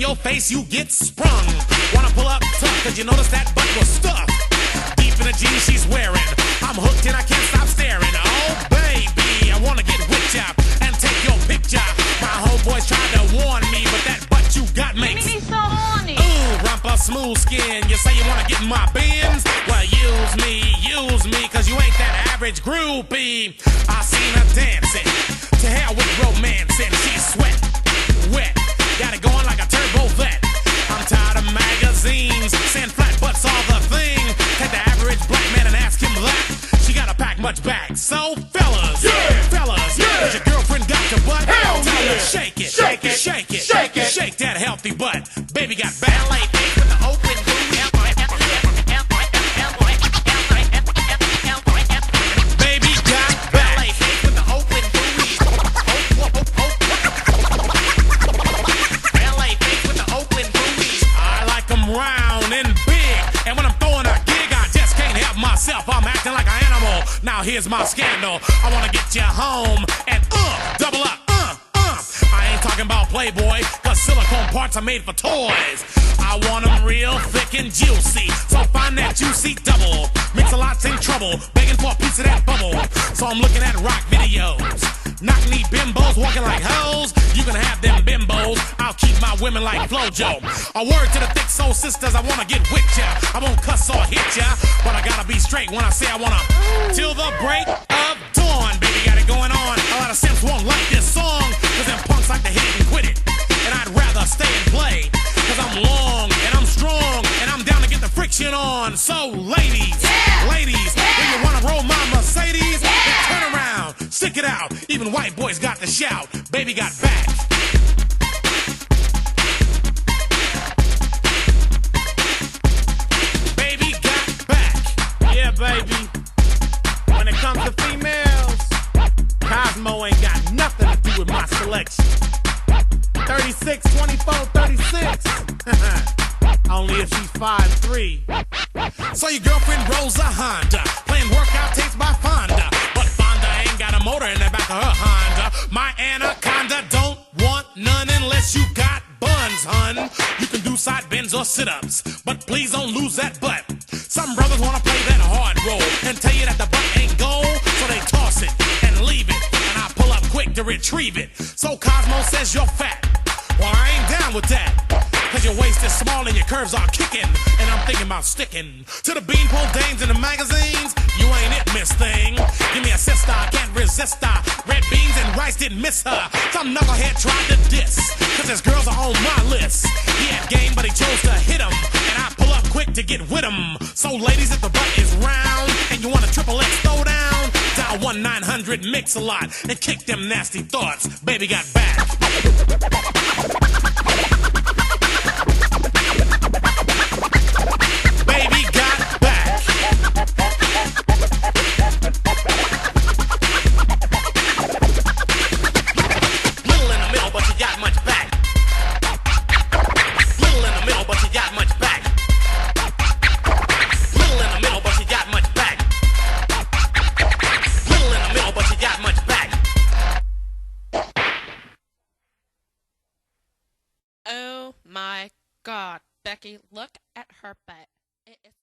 your face, you get sprung. Wanna pull up tough, cause you notice that butt was stuffed deep in the jeans she's wearing. I'm hooked and I can't stop staring. Oh baby, I wanna get with ya and take your picture. My homeboys tried to warn me, but that butt you got makes me so horny. ooh, rumpa smooth skin. You say you wanna get in my bins? Well, use me, cause you ain't that average groupie. I seen her dancing, to hell with romancing. She's sweat, wet, got it going like a turbo vet. I'm tired of magazines saying flat butts all the thing. Take the average black man and ask him that. She gotta pack much back. So fellas, does your girlfriend got your butt? Hell Tell yeah. her shake it, Shake it. shake it, Shake it. shake that healthy butt. Baby got ballet feet with the open booty. Baby got ballet feet with the open booty. Ballet feet with the open booty. I like 'em round and big, and when I'm throwing a gig, I just can't help myself. I'm acting like an animal. Now here's my scandal. I wanna get you home and double up. I ain't talking about Playboy, cause silicone parts are made for toys. I want them real thick and juicy, so find that juicy double. Mix a lot's in trouble, begging for a piece of that bubble. So I'm looking at rock videos. Knock-knee bimbos walking like hoes. You can have them bimbos, I'll keep my women like Flojo. A word to the thick soul sisters, I wanna get with ya. I won't cuss or hit ya, but I gotta be straight when I say I wanna. Till the break of dawn, baby, got it going on. A lot of simps won't like this song, cause them punks like to hit it and quit it. And I'd rather stay and play, cause I'm long and I'm strong, and I'm down to get the friction on. So ladies, do you wanna roll my Mercedes? Then turn around, stick it out. Even white boys got to shout. Baby got back. Baby got back. Yeah, baby. When it comes to females, Cosmo ain't got nothing to do with my selection. 36, 24, 36. Only if she's 5'3". So your girlfriend rolls a Honda, playing workout tapes by Fonda. But Fonda ain't got a motor in the back of her Honda. My Anaconda don't want none unless you got buns, hun. You can do side bends or sit-ups, but please don't lose that butt. Some brothers wanna play that hard role and tell you that the butt ain't gold, so they toss it and leave it, and I pull up quick to retrieve it. So Cosmo says you're fat. Well, I ain't down with that, cause your waist is small and your curves are kicking, and I'm thinking about sticking to the beanpole dames in the magazines. You ain't it, miss thing. Give me a sister, I can't resist her. Red beans and rice didn't miss her. Some knucklehead tried to diss, cause his girls are on my list. He had game, but he chose to hit him, and I pull up quick to get with him. So ladies, if the butt is round and you want a triple X throw down, dial 1-900-MIX-A-LOT and kick them nasty thoughts. Baby got back. Baby got back. Little in the middle, but you got much back. Little in the middle, but you got much back. Little in the middle, but you got much back. Little in the middle, but you got much back. Oh my God, Becky, look at her butt.